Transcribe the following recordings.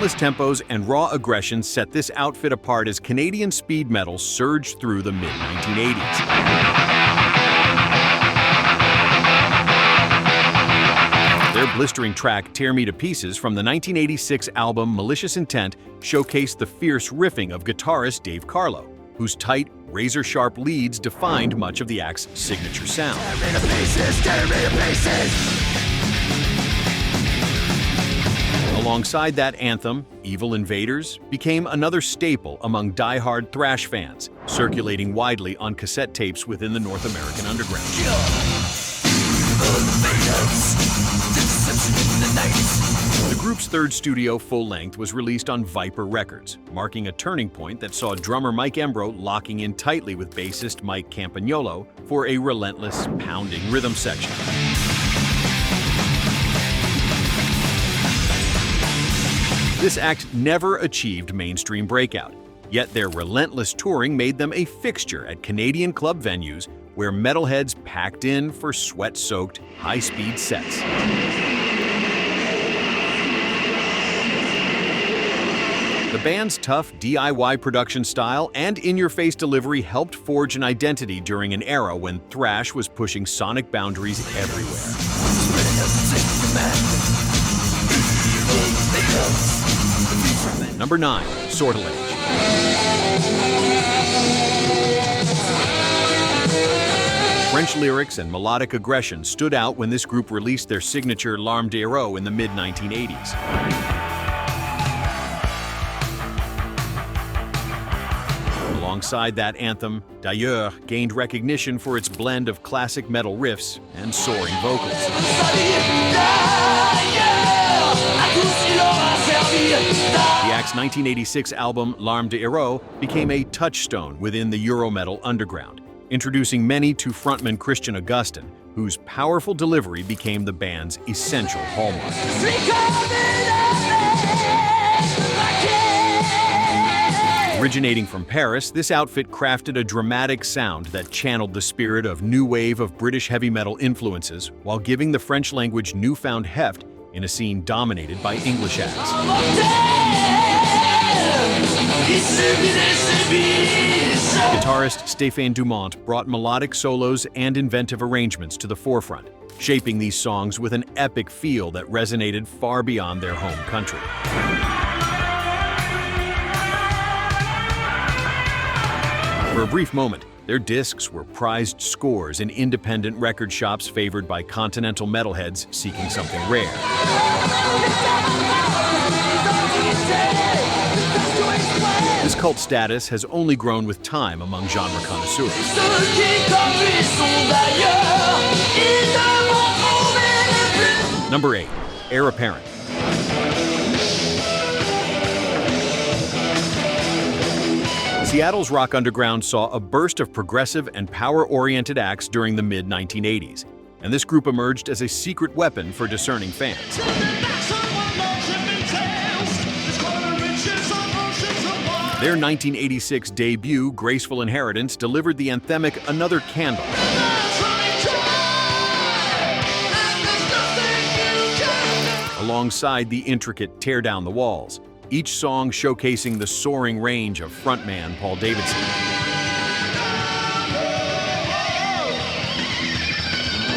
relentless tempos and raw aggression set this outfit apart as Canadian speed metal surged through the mid-1980s. Their blistering track, Tear Me to Pieces, from the 1986 album Malicious Intent, showcased the fierce riffing of guitarist Dave Carlo, whose tight, razor-sharp leads defined much of the act's signature sound. Tear me to pieces, tear me to pieces. Alongside that anthem, Evil Invaders became another staple among die-hard thrash fans, circulating widely on cassette tapes within the North American underground. The group's third studio full-length was released on Viper Records, marking a turning point that saw drummer Mike Embro locking in tightly with bassist Mike Campagnolo for a relentless, pounding rhythm section. This act never achieved mainstream breakout, yet their relentless touring made them a fixture at Canadian club venues where metalheads packed in for sweat-soaked, high-speed sets. The band's tough DIY production style and in-your-face delivery helped forge an identity during an era when thrash was pushing sonic boundaries everywhere. Number 9. Sortilège. French lyrics and melodic aggression stood out when this group released their signature Larme d'Héros in the mid-1980s. Alongside that anthem, D'ailleurs gained recognition for its blend of classic metal riffs and soaring vocals. The act's 1986 album Larme d'Héros became a touchstone within the Eurometal underground, introducing many to frontman Christian Augustin, whose powerful delivery became the band's essential hallmark. Originating from Paris, this outfit crafted a dramatic sound that channeled the spirit of new wave of British heavy metal influences while giving the French language newfound heft in a scene dominated by English acts. Guitarist Stéphane Dumont brought melodic solos and inventive arrangements to the forefront, shaping these songs with an epic feel that resonated far beyond their home country. For a brief moment, their discs were prized scores in independent record shops favored by continental metalheads seeking something rare. This cult status has only grown with time among genre connoisseurs. Number 8. Heir Apparent. Seattle's rock underground saw a burst of progressive and power-oriented acts during the mid-1980s, and this group emerged as a secret weapon for discerning fans. Their 1986 debut, Graceful Inheritance, delivered the anthemic Another Candle. Alongside the intricate Tear Down the Walls, each song showcasing the soaring range of frontman Paul Davidson.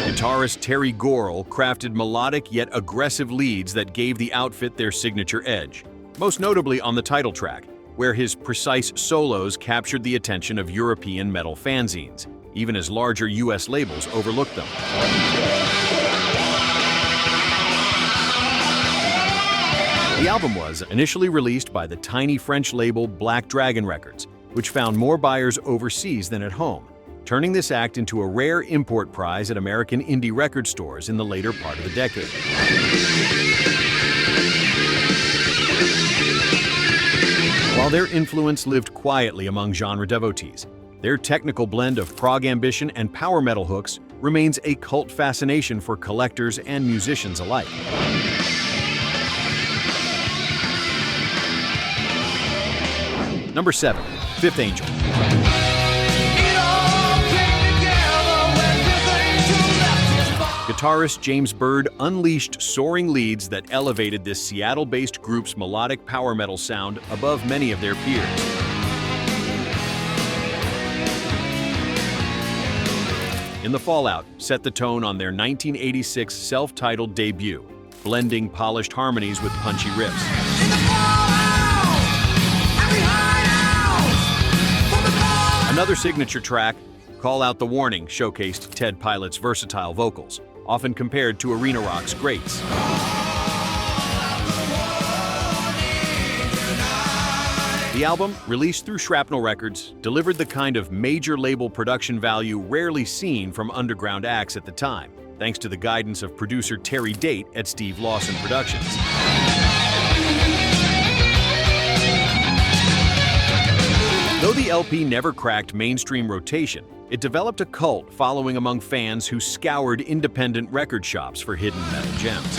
Guitarist Terry Gorel crafted melodic yet aggressive leads that gave the outfit their signature edge, most notably on the title track, where his precise solos captured the attention of European metal fanzines, even as larger US labels overlooked them. The album was initially released by the tiny French label Black Dragon Records, which found more buyers overseas than at home, turning this act into a rare import prize at American indie record stores in the later part of the decade. While their influence lived quietly among genre devotees, their technical blend of prog ambition and power metal hooks remains a cult fascination for collectors and musicians alike. Number 7. Fifth Angel. Guitarist James Bird unleashed soaring leads that elevated this Seattle-based group's melodic power metal sound above many of their peers. In the Fallout set the tone on their 1986 self-titled debut, blending polished harmonies with punchy riffs. Another signature track, Call Out the Warning, showcased Ted Pilot's versatile vocals, often compared to arena rock's greats. The album, released through Shrapnel Records, delivered the kind of major label production value rarely seen from underground acts at the time, thanks to the guidance of producer Terry Date at Steve Lawson Productions. Though the LP never cracked mainstream rotation, it developed a cult following among fans who scoured independent record shops for hidden metal gems.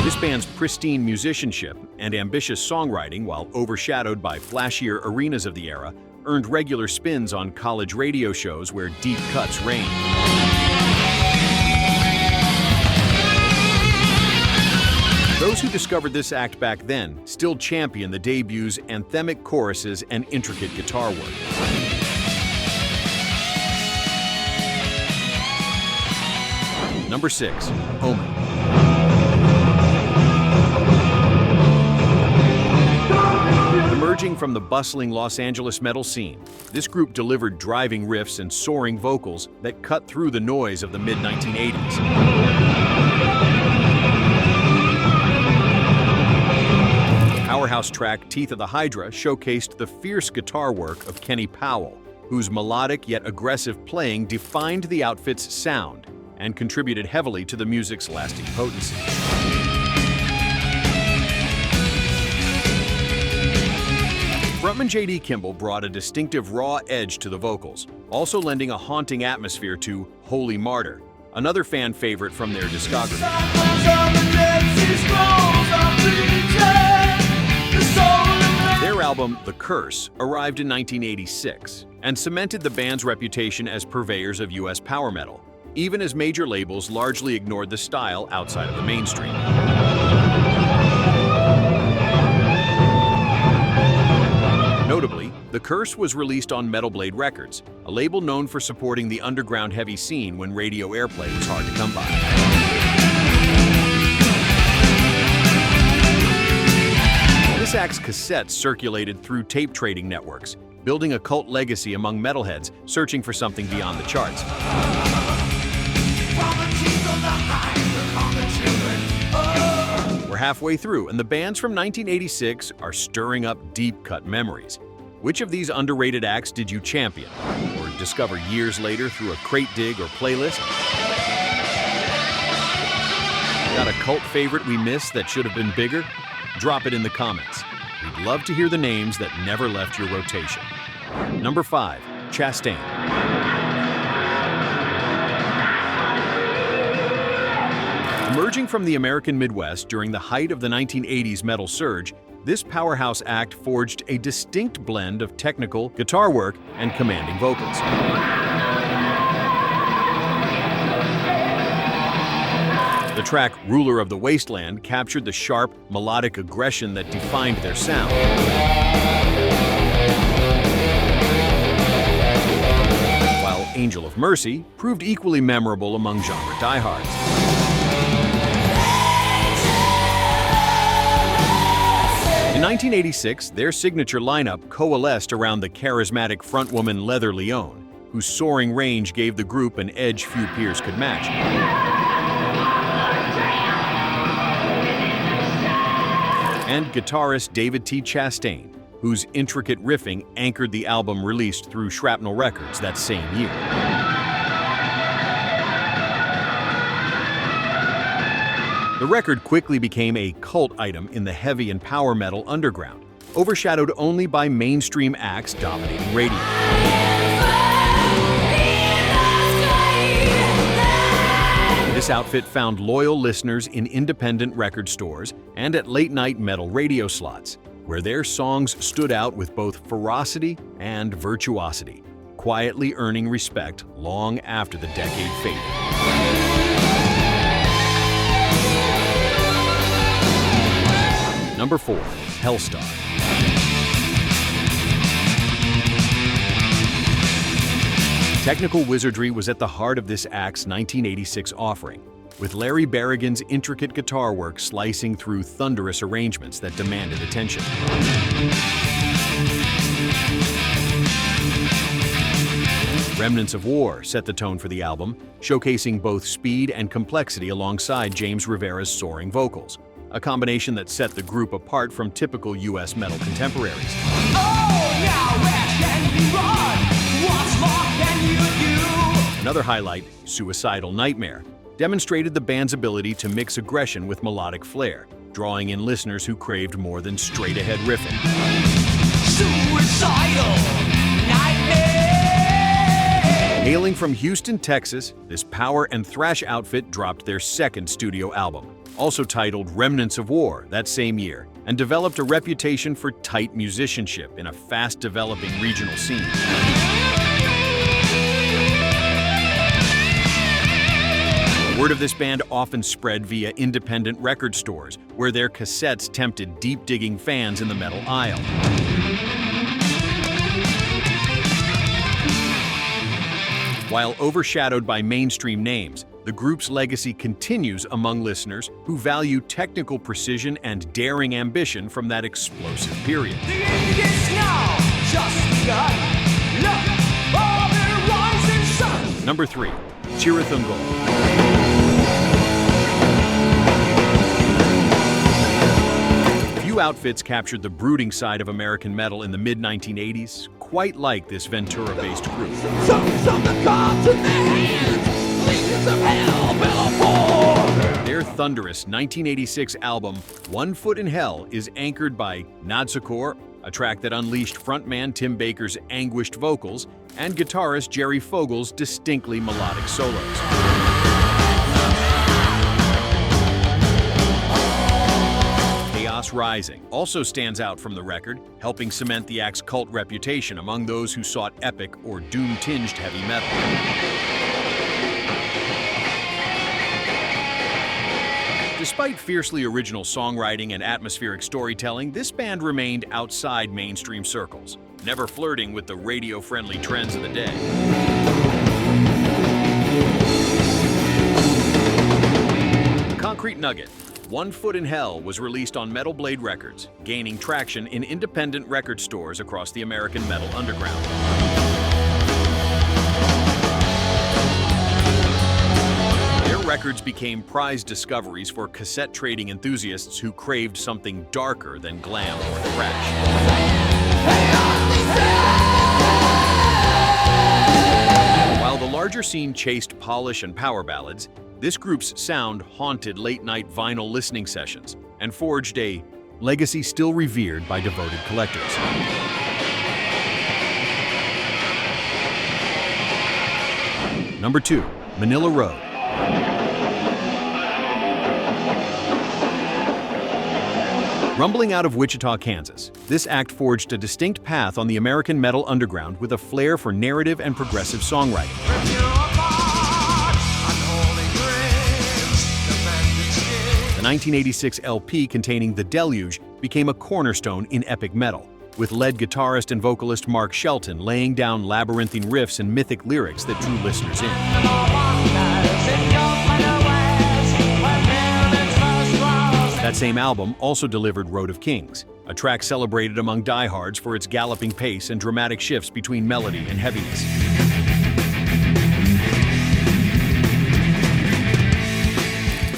This band's pristine musicianship and ambitious songwriting, while overshadowed by flashier arenas of the era, earned regular spins on college radio shows where deep cuts reigned. Those who discovered this act back then still champion the debut's anthemic choruses and intricate guitar work. Number 6. Omen. Emerging from the bustling Los Angeles metal scene, this group delivered driving riffs and soaring vocals that cut through the noise of the mid-1980s. The powerhouse track Teeth of the Hydra showcased the fierce guitar work of Kenny Powell, whose melodic yet aggressive playing defined the outfit's sound and contributed heavily to the music's lasting potency. Frontman J.D. Kimball brought a distinctive raw edge to the vocals, also lending a haunting atmosphere to Holy Martyr, another fan favorite from their discography. Their album, The Curse, arrived in 1986 and cemented the band's reputation as purveyors of U.S. power metal, even as major labels largely ignored the style outside of the mainstream. Notably, The Curse was released on Metal Blade Records, a label known for supporting the underground heavy scene when radio airplay was hard to come by. This act's cassettes circulated through tape trading networks, building a cult legacy among metalheads searching for something beyond the charts. We're halfway through, and the bands from 1986 are stirring up deep-cut memories. Which of these underrated acts did you champion, or discover years later through a crate dig or playlist? Got a cult favorite we missed that should have been bigger? Drop it in the comments. We'd love to hear the names that never left your rotation. Number 5. Chastain. Emerging from the American Midwest during the height of the 1980s metal surge, this powerhouse act forged a distinct blend of technical guitar work and commanding vocals. The track Ruler of the Wasteland captured the sharp, melodic aggression that defined their sound. While Angel of Mercy proved equally memorable among genre diehards. In 1986, their signature lineup coalesced around the charismatic frontwoman Leather Leone, whose soaring range gave the group an edge few peers could match. And guitarist David T. Chastain, whose intricate riffing anchored the album released through Shrapnel Records that same year. The record quickly became a cult item in the heavy and power metal underground, overshadowed only by mainstream acts dominating radio. This outfit found loyal listeners in independent record stores and at late-night metal radio slots, where their songs stood out with both ferocity and virtuosity. quietly earning respect long after the decade faded. Number 4. Helstar. Technical wizardry was at the heart of this act's 1986 offering, with Larry Berrigan's intricate guitar work slicing through thunderous arrangements that demanded attention. Remnants of War set the tone for the album, showcasing both speed and complexity alongside James Rivera's soaring vocals, a combination that set the group apart from typical US metal contemporaries. Oh, now where can we run? What more can you do? Another highlight, Suicidal Nightmare, demonstrated the band's ability to mix aggression with melodic flair, drawing in listeners who craved more than straight-ahead riffing. Suicidal nightmare. Hailing from Houston, Texas, this power and thrash outfit dropped their second studio album, also titled Remnants of War that same year, and developed a reputation for tight musicianship in a fast-developing regional scene. Word of this band often spread via independent record stores, where their cassettes tempted deep-digging fans in the metal aisle. While overshadowed by mainstream names, the group's legacy continues among listeners who value technical precision and daring ambition from that explosive period. The end is now just begun. Look for the rising sun. Number 3. Cirith Ungol. Few outfits captured the brooding side of American metal in the mid-1980s, quite like this Ventura-based group. Sons of the gods in their hands, legions of hell before. Their thunderous 1986 album, One Foot in Hell, is anchored by Nadsakor, a track that unleashed frontman Tim Baker's anguished vocals, and guitarist Jerry Fogel's distinctly melodic solos. Rising also stands out from the record, helping cement the act's cult reputation among those who sought epic or doom-tinged heavy metal. Despite fiercely original songwriting and atmospheric storytelling, this band remained outside mainstream circles, never flirting with the radio-friendly trends of the day. Concrete nugget. One Foot in Hell was released on Metal Blade Records, gaining traction in independent record stores across the American metal underground. Their records became prized discoveries for cassette trading enthusiasts who craved something darker than glam or thrash. While the larger scene chased polish and power ballads, this group's sound haunted late-night vinyl listening sessions and forged a legacy still revered by devoted collectors. Number 2. Manilla Road. Rumbling out of Wichita, Kansas, this act forged a distinct path on the American metal underground with a flair for narrative and progressive songwriting. The 1986 LP containing The Deluge became a cornerstone in epic metal, with lead guitarist and vocalist Mark Shelton laying down labyrinthine riffs and mythic lyrics that drew listeners in. That same album also delivered Road of Kings, a track celebrated among diehards for its galloping pace and dramatic shifts between melody and heaviness.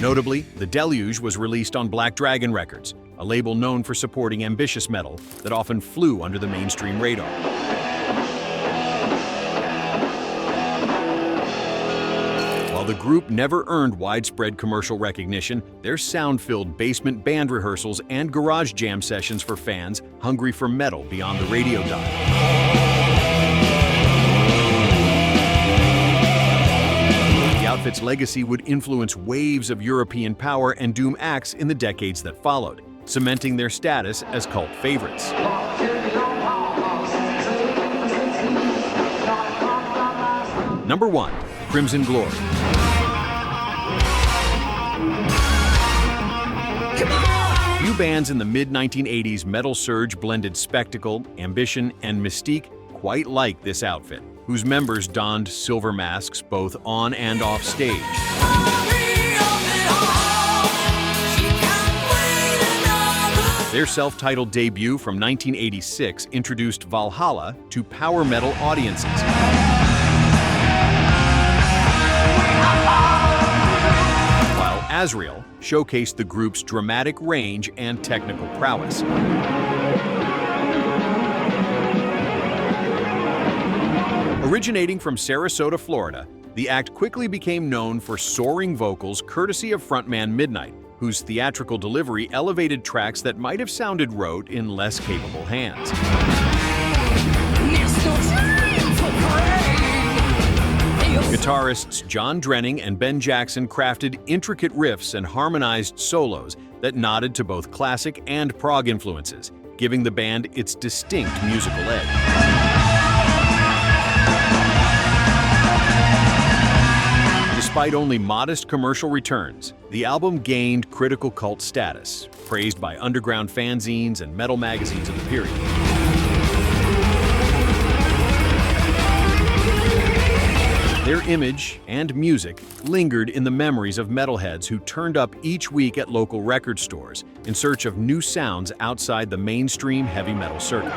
Notably, The Deluge was released on Black Dragon Records, a label known for supporting ambitious metal that often flew under the mainstream radar. While the group never earned widespread commercial recognition, their sound-filled basement band rehearsals and garage jam sessions for fans hungry for metal beyond the radio dial. The outfit's legacy would influence waves of European power and doom acts in the decades that followed, cementing their status as cult favorites. Number 1. Crimson Glory. Few bands in the mid-1980s metal surge blended spectacle, ambition, and mystique quite like this outfit, whose members donned silver masks both on and off stage. Their self-titled debut from 1986 introduced Valhalla to power metal audiences. While Azrael showcased the group's dramatic range and technical prowess. Originating from Sarasota, Florida, the act quickly became known for soaring vocals courtesy of frontman Midnight, whose theatrical delivery elevated tracks that might have sounded rote in less capable hands. Guitarists John Drenning and Ben Jackson crafted intricate riffs and harmonized solos that nodded to both classic and prog influences, giving the band its distinct musical edge. Despite only modest commercial returns, the album gained critical cult status, praised by underground fanzines and metal magazines of the period. Their image and music lingered in the memories of metalheads who turned up each week at local record stores in search of new sounds outside the mainstream heavy metal circuit.